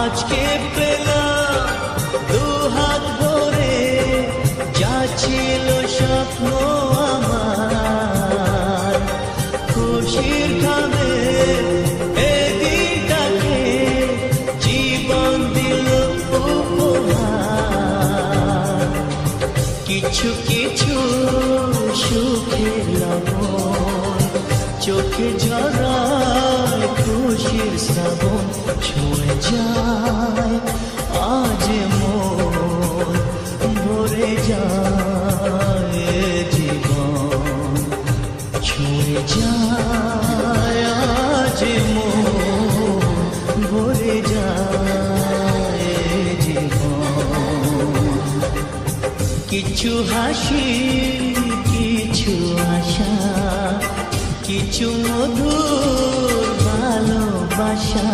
আজকে পেলাম দুহাত ভরে যা ছিল স্বপ্ন আমার, খুশির খাবে এই দিনটাকে জীবন দিল উপহার। কিছু কিছু সুখের লবণ চোখে ঝরায় খুশির শ্রাবণ, ছুঁয়ে যায় আজ মন, ভরে যায় জীবন, ছুঁয়ে যায় আজ মন, ভরে যায় জীবন। কিছু হাসি, কিছু আশা, কিছু মধুর ভালোবাসা।